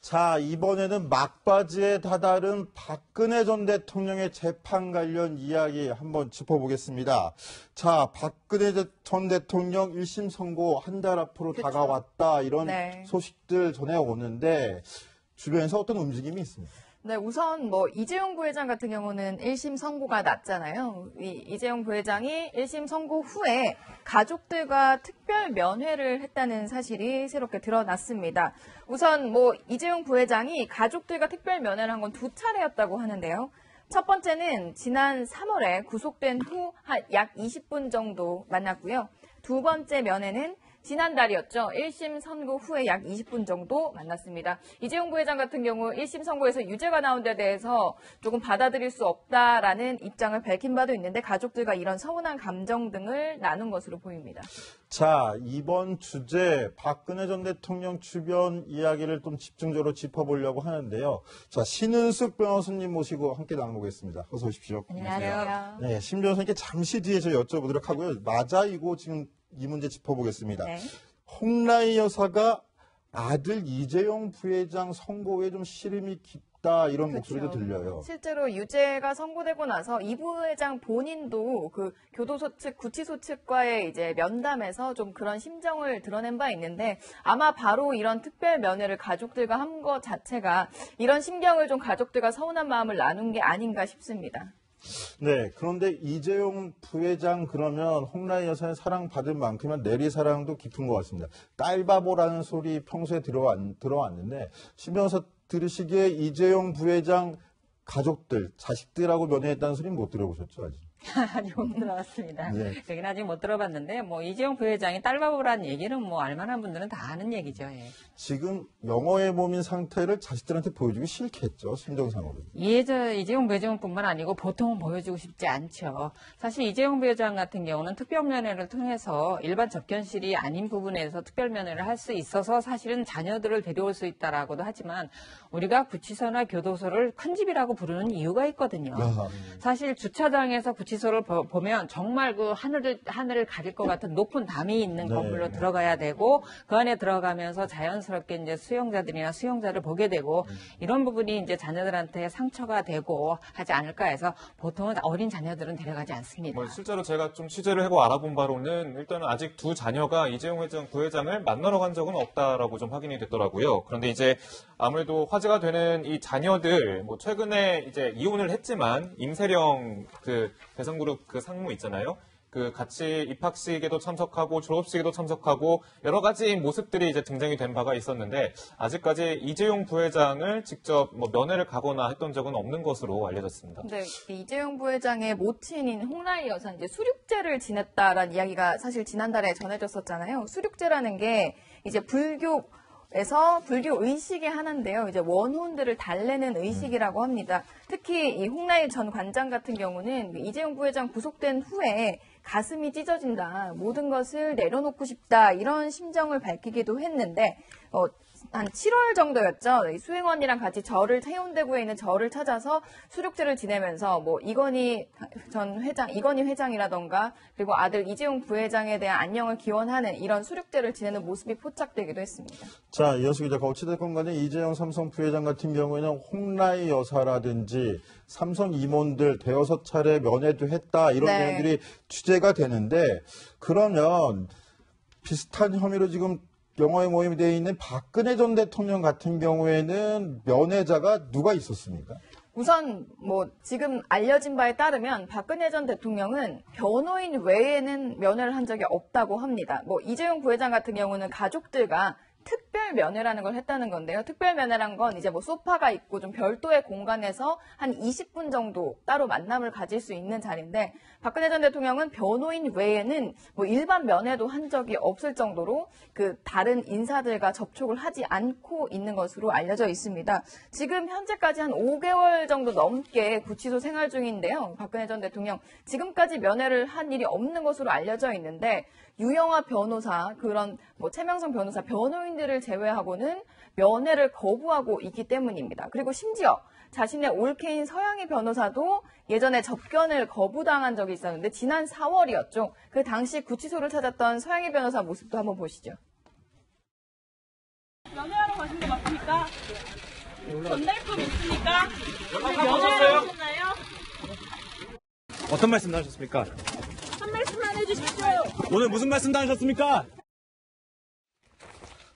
자, 이번에는 막바지에 다다른 박근혜 전 대통령의 재판 관련 이야기 한번 짚어보겠습니다. 자, 박근혜 전 대통령 1심 선고 한 달 앞으로 그쵸. 다가왔다 이런 네. 소식들 전해오는데 주변에서 어떤 움직임이 있습니까? 네, 우선 이재용 부회장 같은 경우는 1심 선고가 났잖아요. 이재용 부회장이 1심 선고 후에 가족들과 특별 면회를 했다는 사실이 새롭게 드러났습니다. 우선 이재용 부회장이 가족들과 특별 면회를 한 건 2차례였다고 하는데요. 첫 번째는 지난 3월에 구속된 후 약 20분 정도 만났고요. 두 번째 면회는 지난달이었죠. 1심 선고 후에 약 20분 정도 만났습니다. 이재용 부회장 같은 경우 1심 선고에서 유죄가 나온 데 대해서 조금 받아들일 수 없다라는 입장을 밝힌 바도 있는데 가족들과 이런 서운한 감정 등을 나눈 것으로 보입니다. 자, 이번 주제 박근혜 전 대통령 주변 이야기를 좀 집중적으로 짚어보려고 하는데요. 자, 신은숙 변호사님 모시고 함께 나눠보겠습니다. 어서 오십시오. 안녕하세요. 네, 신 변호사님께 잠시 뒤에 저 여쭤보도록 하고요. 맞아, 이거 지금 이 문제 짚어보겠습니다. 네. 홍라희 여사가 아들 이재용 부회장 선고에 좀 시름이 깊다 이런 목소리도 들려요. 실제로 유죄가 선고되고 나서 이 부회장 본인도 그 교도소 측, 구치소 측과의 이제 면담에서 좀 그런 심정을 드러낸 바 있는데 아마 바로 이런 특별 면회를 가족들과 한 것 자체가 이런 심경을 좀 가족들과 서운한 마음을 나눈 게 아닌가 싶습니다. 네, 그런데 이재용 부회장 그러면 홍라희 여사의 사랑받을 만큼은 내리 사랑도 깊은 것 같습니다. 딸바보라는 소리 평소에 들어왔는데 신 변호사 들으시기에 이재용 부회장 가족들, 자식들하고 면회했다는 소리는 못 들어보셨죠, 아직? 아직 못 들어봤습니다. 네. 여기는 아직 못 들어봤는데, 이재용 부회장이 딸바보라는 얘기는 알만한 분들은 다 아는 얘기죠. 예. 지금 영어의 몸인 상태를 자식들한테 보여주기 싫겠죠, 심정상으로. 이재용 부회장뿐만 아니고 보통은 보여주고 싶지 않죠. 사실 이재용 부회장 같은 경우는 특별면회를 통해서 일반 접견실이 아닌 부분에서 특별면회를 할 수 있어서 사실은 자녀들을 데려올 수 있다라고도 하지만 우리가 구치소나 교도소를 큰 집이라고 부르는 이유가 있거든요. 사실 주차장에서 구치소를 보면 정말 그 하늘을 가릴 것 같은 높은 담이 있는 네. 건물로 들어가야 되고 그 안에 들어가면서 자연스럽게 이제 수용자들이나 수용자를 보게 되고 이런 부분이 이제 자녀들한테 상처가 되고 하지 않을까 해서 보통은 어린 자녀들은 데려가지 않습니다. 실제로 제가 좀 취재를 하고 알아본 바로는 일단은 아직 두 자녀가 이재용 부회장을 만나러 간 적은 없다라고 좀 확인이 됐더라고요. 그런데 이제 아무래도 화제가 되는 이 자녀들, 최근에 이제 이혼을 했지만 임세령 그 대성그룹 그 상무 있잖아요. 그 같이 입학식에도 참석하고 졸업식에도 참석하고 여러 가지 모습들이 이제 등장이 된 바가 있었는데 아직까지 이재용 부회장을 직접 면회를 가거나 했던 적은 없는 것으로 알려졌습니다. 네, 이재용 부회장의 모친인 홍라희 여사 이제 수륙제를 지냈다라는 이야기가 사실 지난달에 전해졌었잖아요. 수륙제라는 게 이제 불교에서 불교 의식의 하나인데요. 이제 원혼들을 달래는 의식이라고 합니다. 특히 이 홍라희 전 관장 같은 경우는 이재용 부회장 구속된 후에 가슴이 찢어진다, 모든 것을 내려놓고 싶다 이런 심정을 밝히기도 했는데 한 7월 정도였죠. 수행원이랑 같이 해운대구에 있는 절을 찾아서 수륙제를 지내면서 이건희 회장이라던가 그리고 아들 이재용 부회장에 대한 안녕을 기원하는 이런 수륙제를 지내는 모습이 포착되기도 했습니다. 자, 이현수 기자, 어찌됐건 간에 이재용 삼성 부회장 같은 경우에는 홍라희 여사라든지 삼성 임원들 대여섯 차례 면회도 했다 이런 네. 내용들이 취재가 되는데 그러면 비슷한 혐의로 지금 영어에 모임이 되어 있는 박근혜 전 대통령 같은 경우에는 면회자가 누가 있었습니까? 우선 지금 알려진 바에 따르면 박근혜 전 대통령은 변호인 외에는 면회를 한 적이 없다고 합니다. 이재용 부회장 같은 경우는 가족들과 특별 면회라는 걸 했다는 건데요. 특별 면회란 건 이제 소파가 있고 좀 별도의 공간에서 한 20분 정도 따로 만남을 가질 수 있는 자리인데 박근혜 전 대통령은 변호인 외에는 일반 면회도 한 적이 없을 정도로 그 다른 인사들과 접촉을 하지 않고 있는 것으로 알려져 있습니다. 지금 현재까지 한 5개월 정도 넘게 구치소 생활 중인데요. 박근혜 전 대통령 지금까지 면회를 한 일이 없는 것으로 알려져 있는데 유영하 변호사, 그런 최명성 변호사, 변호인들을 제외하고는 면회를 거부하고 있기 때문입니다. 그리고 심지어 자신의 올케인 서양희 변호사도 예전에 접견을 거부당한 적이 있었는데 지난 4월이었죠. 그 당시 구치소를 찾았던 서양희 변호사 모습도 한번 보시죠. 면회하러 가신 거 맞습니까? 전달품 있습니까? 면회하러 가셨나요? 어떤 말씀 나누셨습니까? 한 말씀만 해주십시오. 오늘 무슨 말씀 나누셨습니까?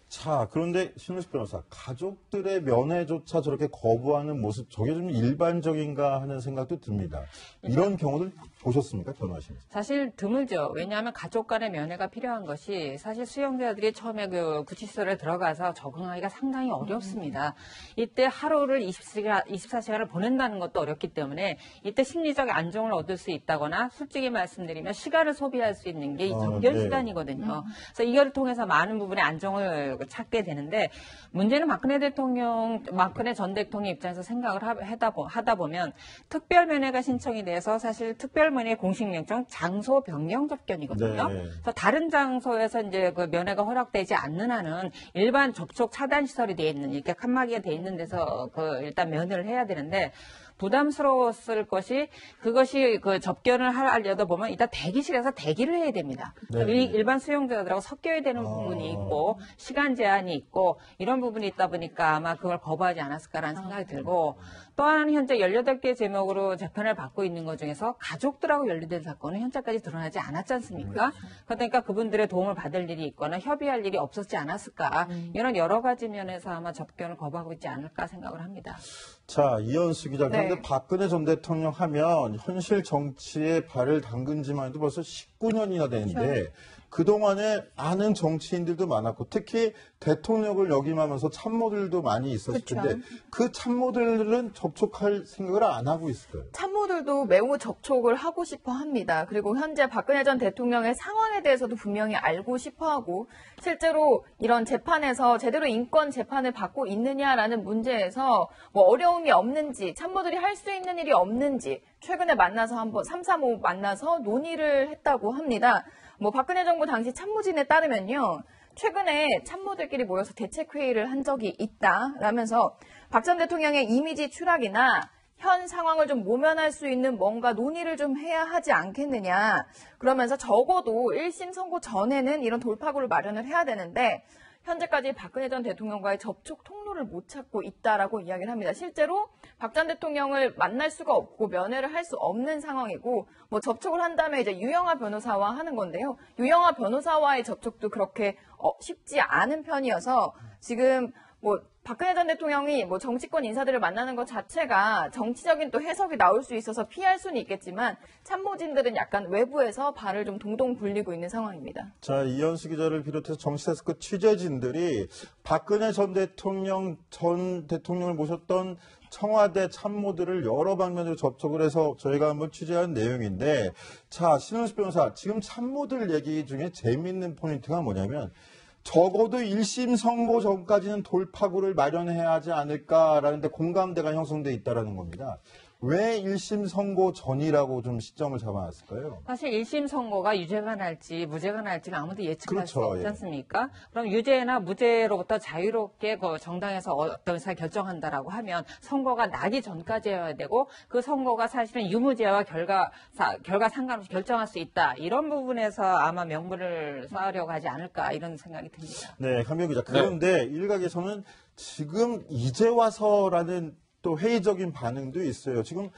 자, 그런데 신우식 변호사, 가족들의 면회조차 저렇게 거부하는 모습, 저게 좀 일반적인가 하는 생각도 듭니다. 이런 경우를 보셨습니까, 변호하시면서? 사실 드물죠. 왜냐하면 가족 간의 면회가 필요한 것이 사실 수용자들이 처음에 그 구치소에 들어가서 적응하기가 상당히 어렵습니다. 이때 하루를 24시간을 보낸다는 것도 어렵기 때문에 이때 심리적 안정을 얻을 수 있다거나 솔직히 말씀드리면 시간을 소비할 수 있는 게 이 접견 네. 시간이거든요. 그래서 이걸 통해서 많은 부분에 안정을 찾게 되는데 문제는 박근혜 전 대통령 입장에서 생각을 하다 보면 특별 면회가 신청이 돼서 사실 특별 면회 공식 명칭 장소 변경 접견이거든요. 네. 그래서 다른 장소에서 이제 그 면회가 허락되지 않는 한은 일반 접촉 차단 시설이 돼 있는 이렇게 칸막이가 돼 있는 데서 그 일단 면회를 해야 되는데 부담스러웠을 것이 그것이 그 접견을 하려다 보면 일단 대기실에서 대기를 해야 됩니다. 네. 일반 수용자들하고 섞여야 되는 부분이 있고 시간 제한이 있고 이런 부분이 있다 보니까 아마 그걸 거부하지 않았을까라는 생각이 들고 또 하나는 현재 18개 제목으로 재판을 받고 있는 것 중에서 가족들하고 연루된 사건은 현재까지 드러나지 않았지 않습니까? 그러니까 그분들의 도움을 받을 일이 있거나 협의할 일이 없었지 않았을까 이런 여러 가지 면에서 아마 접견을 거부하고 있지 않을까 생각을 합니다. 자, 이현수 기자. 그런데 네. 박근혜 전 대통령 하면 현실 정치에 발을 담근 지만 해도 벌써 19년이나 되는데 그동안에 아는 정치인들도 많았고 특히 대통령을 역임하면서 참모들도 많이 있었을 그쵸. 텐데 그 참모들은 접촉할 생각을 안 하고 있어요. 참모들도 매우 접촉을 하고 싶어 합니다. 그리고 현재 박근혜 전 대통령의 상황에 대해서도 분명히 알고 싶어 하고 실제로 이런 재판에서 제대로 인권 재판을 받고 있느냐라는 문제에서 뭐 어려움이 없는지 참모들이 할 수 있는 일이 없는지 최근에 만나서 한번 335 만나서 논의를 했다고 합니다. 뭐 박근혜 정부 당시 참모진에 따르면요. 최근에 참모들끼리 모여서 대책회의를 한 적이 있다라면서 박 전 대통령의 이미지 추락이나 현 상황을 좀 모면할 수 있는 뭔가 논의를 좀 해야 하지 않겠느냐. 그러면서 적어도 1심 선고 전에는 이런 돌파구를 마련을 해야 되는데 현재까지 박근혜 전 대통령과의 접촉 통로를 못 찾고 있다라고 이야기를 합니다. 실제로 박 전 대통령을 만날 수가 없고 면회를 할 수 없는 상황이고 뭐 접촉을 한다면 이제 유영하 변호사와 하는 건데요. 유영하 변호사와의 접촉도 그렇게 쉽지 않은 편이어서 지금 뭐 박근혜 전 대통령이 뭐 정치권 인사들을 만나는 것 자체가 정치적인 또 해석이 나올 수 있어서 피할 수는 있겠지만 참모진들은 약간 외부에서 발을 좀 동동 굴리고 있는 상황입니다. 자, 이현수 기자를 비롯해서 정치데스크 취재진들이 박근혜 전 대통령을 모셨던 청와대 참모들을 여러 방면으로 접촉을 해서 저희가 한번 취재한 내용인데, 자, 신은수 변호사, 지금 참모들 얘기 중에 재미있는 포인트가 뭐냐면 적어도 1심 선고 전까지는 돌파구를 마련해야 하지 않을까라는데 공감대가 형성돼 있다라는 겁니다. 왜 1심 선고 전이라고 좀 시점을 잡아놨을까요? 사실 1심 선고가 유죄가 날지 무죄가 날지는 아무도 예측할 수 그렇죠, 없지 예. 않습니까? 그럼 유죄나 무죄로부터 자유롭게 그 정당에서 어떤 의사 결정한다라고 하면 선고가 나기 전까지여야 되고 그 선고가 사실은 유무죄와 결과 상관없이 결정할 수 있다. 이런 부분에서 아마 명분을 쌓으려고 하지 않을까 이런 생각이 듭니다. 네, 강병 기자. 그런데 일각에서는 지금 이제 와서라는 또 회의적인 반응도 있어요. 지금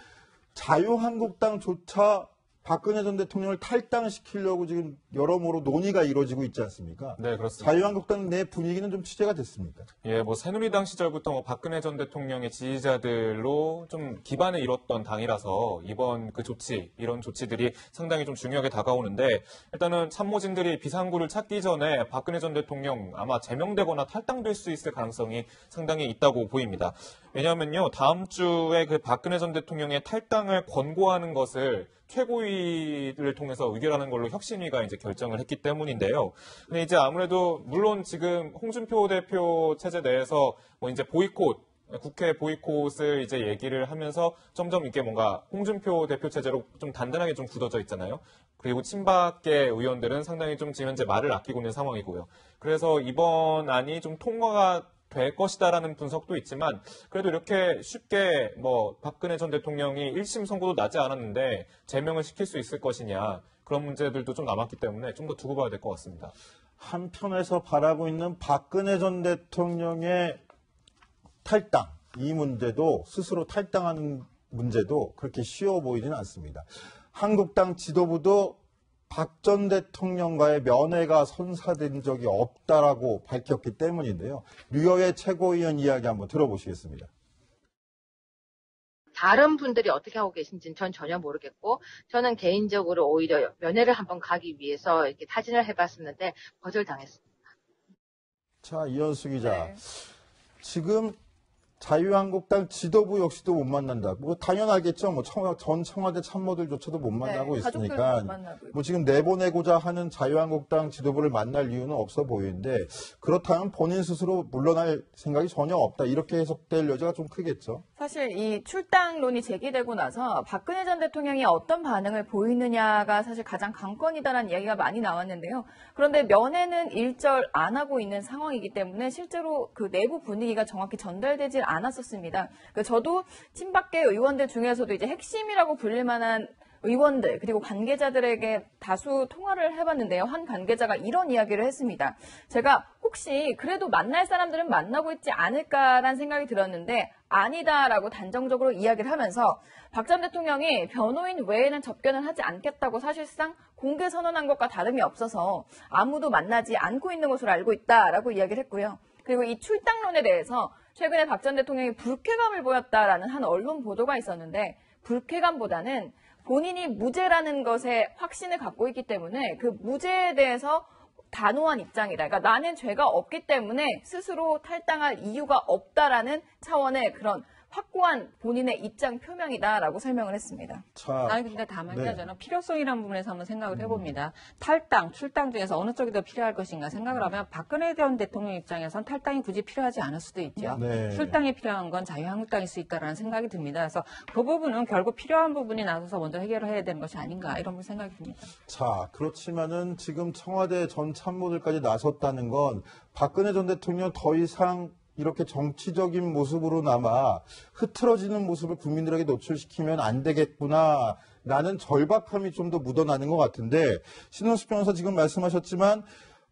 자유한국당조차 박근혜 전 대통령을 탈당시키려고 지금 여러모로 논의가 이루어지고 있지 않습니까? 네, 그렇습니다. 자유한국당 내 분위기는 좀 취재가 됐습니까? 예, 뭐 새누리당 시절부터 뭐 박근혜 전 대통령의 지지자들로 좀 기반을 이뤘던 당이라서 이번 그 조치, 이런 조치들이 상당히 좀 중요하게 다가오는데 일단은 참모진들이 비상구를 찾기 전에 박근혜 전 대통령 아마 제명되거나 탈당될 수 있을 가능성이 상당히 있다고 보입니다. 왜냐하면요, 다음 주에 그 박근혜 전 대통령의 탈당을 권고하는 것을 최고위를 통해서 의결하는 걸로 혁신위가 이제 결정을 했기 때문인데요. 근데 이제 아무래도 물론 지금 홍준표 대표 체제 내에서 뭐 이제 보이콧, 국회 보이콧을 이제 얘기를 하면서 점점 이렇게 뭔가 홍준표 대표 체제로 좀 단단하게 좀 굳어져 있잖아요. 그리고 친박계 의원들은 상당히 좀 지금 현재 말을 아끼고 있는 상황이고요. 그래서 이번 안이 좀 통과가 될 것이다라는 분석도 있지만 그래도 이렇게 쉽게 뭐 박근혜 전 대통령이 1심 선고도 나지 않았는데 제명을 시킬 수 있을 것이냐 그런 문제들도 좀 남았기 때문에 좀 더 두고 봐야 될 것 같습니다. 한편에서 바라고 있는 박근혜 전 대통령의 탈당, 이 문제도 스스로 탈당하는 문제도 그렇게 쉬워 보이지는 않습니다. 한국당 지도부도 박 전 대통령과의 면회가 선사된 적이 없다라고 밝혔기 때문인데요. 류여의 최고위원 이야기 한번 들어보시겠습니다. 다른 분들이 어떻게 하고 계신지는 전 전혀 모르겠고, 저는 개인적으로 오히려 면회를 한번 가기 위해서 이렇게 타진을 해봤었는데 거절당했습니다. 자, 이현수 기자. 네. 지금 자유한국당 지도부 역시도 못 만난다. 뭐 당연하겠죠. 뭐 전 청와대 참모들조차도 못 만나고 네, 가족들도 있으니까. 못 만나고 있고. 뭐 지금 내보내고자 하는 자유한국당 지도부를 만날 이유는 없어 보이는데, 그렇다면 본인 스스로 물러날 생각이 전혀 없다. 이렇게 해석될 여지가 좀 크겠죠. 사실 이 출당론이 제기되고 나서 박근혜 전 대통령이 어떤 반응을 보이느냐가 사실 가장 관건이다라는 이야기가 많이 나왔는데요. 그런데 면회는 일절 안 하고 있는 상황이기 때문에 실제로 그 내부 분위기가 정확히 전달되질 않았었습니다. 저도 친박계 의원들 중에서도 이제 핵심이라고 불릴 만한 의원들 그리고 관계자들에게 다수 통화를 해봤는데요. 한 관계자가 이런 이야기를 했습니다. 제가 혹시 그래도 만날 사람들은 만나고 있지 않을까라는 생각이 들었는데 아니다라고 단정적으로 이야기를 하면서 박 전 대통령이 변호인 외에는 접견을 하지 않겠다고 사실상 공개 선언한 것과 다름이 없어서 아무도 만나지 않고 있는 것으로 알고 있다라고 이야기를 했고요. 그리고 이 출당론에 대해서 최근에 박 전 대통령이 불쾌감을 보였다라는 한 언론 보도가 있었는데 불쾌감보다는 본인이 무죄라는 것에 확신을 갖고 있기 때문에 그 무죄에 대해서 단호한 입장이다. 그러니까 나는 죄가 없기 때문에 스스로 탈당할 이유가 없다라는 차원의 그런 확고한 본인의 입장 표명이다라고 설명을 했습니다. 자, 아니 근데 다만요, 네. 저는 필요성이라는 부분에서 한번 생각을 해봅니다. 탈당, 출당 중에서 어느 쪽이 더 필요할 것인가 생각을 하면 박근혜 전 대통령 입장에선 탈당이 굳이 필요하지 않을 수도 있죠. 네. 출당이 필요한 건 자유한국당일 수 있다라는 생각이 듭니다. 그래서 그 부분은 결국 필요한 부분이 나서서 먼저 해결을 해야 되는 것이 아닌가 이런 생각이 듭니다. 자, 그렇지만은 지금 청와대 전 참모들까지 나섰다는 건 박근혜 전 대통령 더 이상 이렇게 정치적인 모습으로나마 흐트러지는 모습을 국민들에게 노출시키면 안 되겠구나 라는 절박함이 좀 더 묻어나는 것 같은데, 신원숙 변호사 지금 말씀하셨지만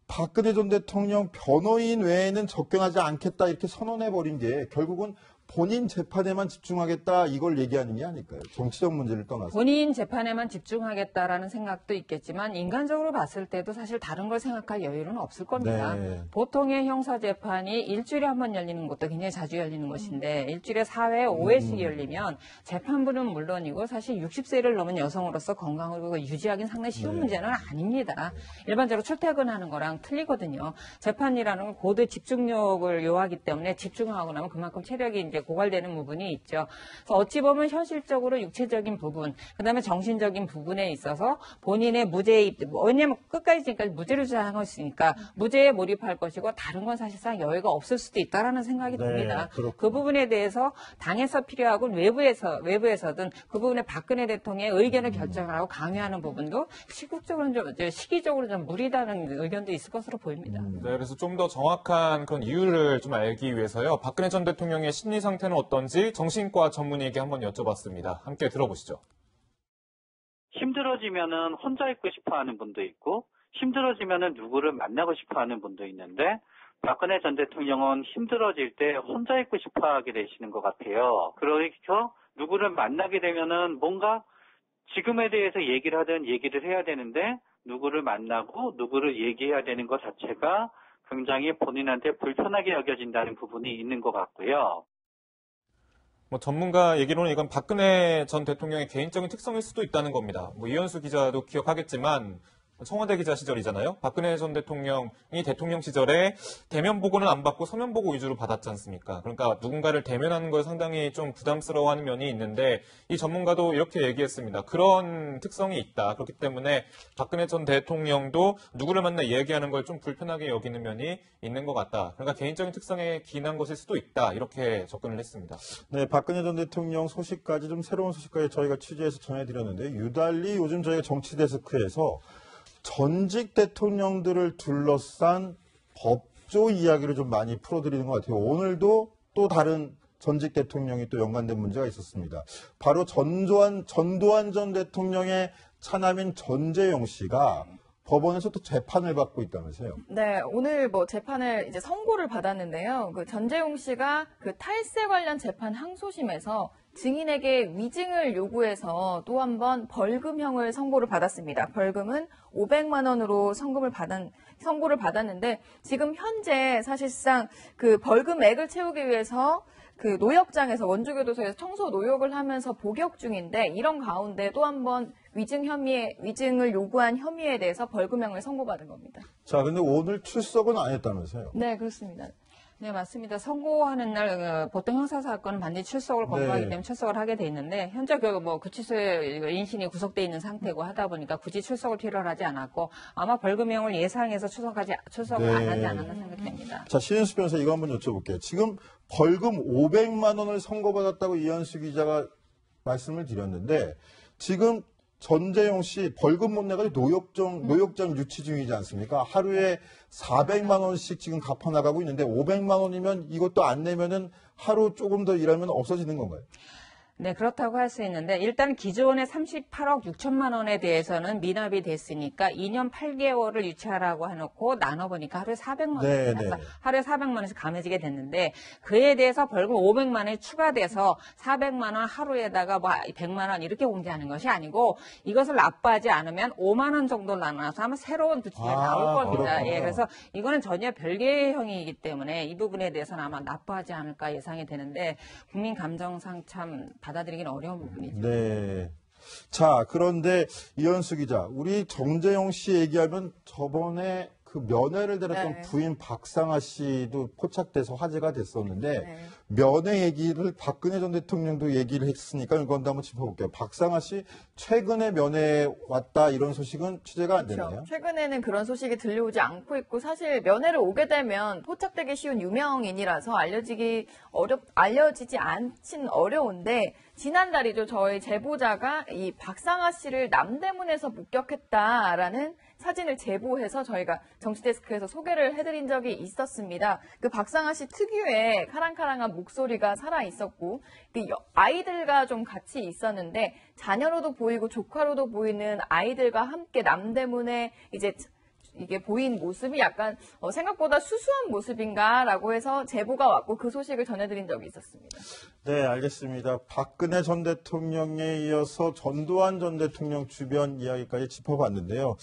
박근혜 전 대통령 변호인 외에는 접견하지 않겠다 이렇게 선언해버린 게 결국은 본인 재판에만 집중하겠다 이걸 얘기하는 게 아닐까요? 정치적 문제를 떠나서. 본인 재판에만 집중하겠다라는 생각도 있겠지만 인간적으로 봤을 때도 사실 다른 걸 생각할 여유는 없을 겁니다. 네. 보통의 형사재판이 일주일에 한 번 열리는 것도 굉장히 자주 열리는 것인데 일주일에 4회, 5회씩 열리면 재판부는 물론이고 사실 60세를 넘은 여성으로서 건강을 유지하기는 상당히 쉬운 문제는 아닙니다. 일반적으로 출퇴근하는 거랑 틀리거든요. 재판이라는 건 고도의 집중력을 요하기 때문에 집중하고 나면 그만큼 체력이 이제 고갈되는 부분이 있죠. 그래서 어찌 보면 현실적으로 육체적인 부분, 그다음에 정신적인 부분에 있어서 본인의 무죄에 왜냐하면 끝까지 지금까지 무죄를 주장한 것이니까 무죄에 몰입할 것이고 다른 건 사실상 여유가 없을 수도 있다라는 생각이 네, 듭니다. 그렇군요. 그 부분에 대해서 당에서 필요하고 외부에서든 그 부분에 박근혜 대통령의 의견을 결정하고 강요하는 부분도 시기적으로 좀 무리다는 의견도 있을 것으로 보입니다. 네, 그래서 좀 더 정확한 그런 이유를 좀 알기 위해서요. 박근혜 전 대통령의 심리 상태는 어떤지 정신과 전문의에게 한번 여쭤봤습니다. 함께 들어보시죠. 힘들어지면은 혼자 있고 싶어 하는 분도 있고, 힘들어지면은 누구를 만나고 싶어 하는 분도 있는데, 박근혜 전 대통령은 힘들어질 때 혼자 있고 싶어 하게 되시는 것 같아요. 그러니까 누구를 만나게 되면은 뭔가 지금에 대해서 얘기를 하든 얘기를 해야 되는데, 누구를 만나고 누구를 얘기해야 되는 것 자체가 굉장히 본인한테 불편하게 여겨진다는 부분이 있는 것 같고요. 뭐 전문가 얘기로는 이건 박근혜 전 대통령의 개인적인 특성일 수도 있다는 겁니다. 뭐 이현수 기자도 기억하겠지만 청와대 기자 시절이잖아요. 박근혜 전 대통령이 대통령 시절에 대면 보고는 안 받고 서면 보고 위주로 받았지 않습니까? 그러니까 누군가를 대면하는 걸 상당히 좀 부담스러워하는 면이 있는데 이 전문가도 이렇게 얘기했습니다. 그런 특성이 있다. 그렇기 때문에 박근혜 전 대통령도 누구를 만나 이야기하는 걸 좀 불편하게 여기는 면이 있는 것 같다. 그러니까 개인적인 특성에 기인한 것일 수도 있다. 이렇게 접근을 했습니다. 네, 박근혜 전 대통령 소식까지 좀 새로운 소식까지 저희가 취재해서 전해드렸는데, 유달리 요즘 저희가 정치데스크에서 전직 대통령들을 둘러싼 법조 이야기를 좀 많이 풀어드리는 것 같아요. 오늘도 또 다른 전직 대통령이 또 연관된 문제가 있었습니다. 바로 전두환 전 대통령의 차남인 전재용 씨가 법원에서 또 재판을 받고 있다면서요. 네, 오늘 뭐 재판을 이제 선고를 받았는데요. 그 전재용 씨가 그 탈세 관련 재판 항소심에서 증인에게 위증을 요구해서 또 한 번 벌금형을 선고를 받았습니다. 벌금은 500만 원으로 선고를 받았는데 지금 현재 사실상 그 벌금액을 채우기 위해서 그 노역장에서 원주교도소에서 청소 노역을 하면서 복역 중인데 이런 가운데 또 한 번 위증을 요구한 혐의에 대해서 벌금형을 선고받은 겁니다. 자, 근데 오늘 출석은 안 했다면서요. 네, 그렇습니다. 네, 맞습니다. 선고하는 날 보통 형사사건은 반드시 출석을 권고하기 네. 때문에 출석을 하게 돼 있는데 현재 구치소에 인신이 구속돼 있는 상태고 하다 보니까 굳이 출석을 필요로 하지 않았고 아마 벌금형을 예상해서 출석을 안 하지 않았나 생각됩니다. 자, 신은수 변호사 이거 한번 여쭤볼게요. 지금 벌금 500만 원을 선고받았다고 이현수 기자가 말씀을 드렸는데 지금 전재용 씨 벌금 못 내가지고 노역장 유치 중이지 않습니까? 하루에 400만 원씩 지금 갚아나가고 있는데 500만 원이면 이것도 안 내면은 하루 조금 더 일하면 없어지는 건가요? 네, 그렇다고 할 수 있는데 일단 기존의 38억 6천만 원에 대해서는 미납이 됐으니까 2년 8개월을 유치하라고 해놓고 나눠보니까 하루에 400만 원, 네. 하루에 400만 원씩 감해지게 됐는데 그에 대해서 벌금 500만 원이 추가돼서 400만 원 하루에다가 뭐 100만 원 이렇게 공제하는 것이 아니고 이것을 납부하지 않으면 5만 원 정도 나눠서 하면 새로운 부칙이 나올 겁니다. 그렇구나. 예, 그래서 이거는 전혀 별개의 형이기 때문에 이 부분에 대해서는 아마 납부하지 않을까 예상이 되는데 국민 감정상 참 받아들이기는 어려운 부분이죠. 네. 자, 그런데 이현수 기자, 우리 정재용 씨 얘기하면 저번에 그 면회를 드렸던 네. 부인 박상아 씨도 포착돼서 화제가 됐었는데 네. 면회 얘기를 박근혜 전 대통령도 얘기를 했으니까 이건 한번 짚어볼게요. 박상아 씨 최근에 면회 왔다 이런 소식은 취재가 안 되나요? 그렇죠. 최근에는 그런 소식이 들려오지 않고 있고 사실 면회를 오게 되면 포착되기 쉬운 유명인이라서 알려지지 않긴 어려운데 지난달이죠. 저희 제보자가 이 박상아 씨를 남대문에서 목격했다라는 사진을 제보해서 저희가 정치데스크에서 소개를 해드린 적이 있었습니다. 그 박상아 씨 특유의 카랑카랑한 목소리가 살아있었고 그 아이들과 좀 같이 있었는데 자녀로도 보이고 조카로도 보이는 아이들과 함께 남대문에 이게 보인 모습이 약간 생각보다 수수한 모습인가라고 해서 제보가 왔고 그 소식을 전해드린 적이 있었습니다. 네, 알겠습니다. 박근혜 전 대통령에 이어서 전두환 전 대통령 주변 이야기까지 짚어봤는데요.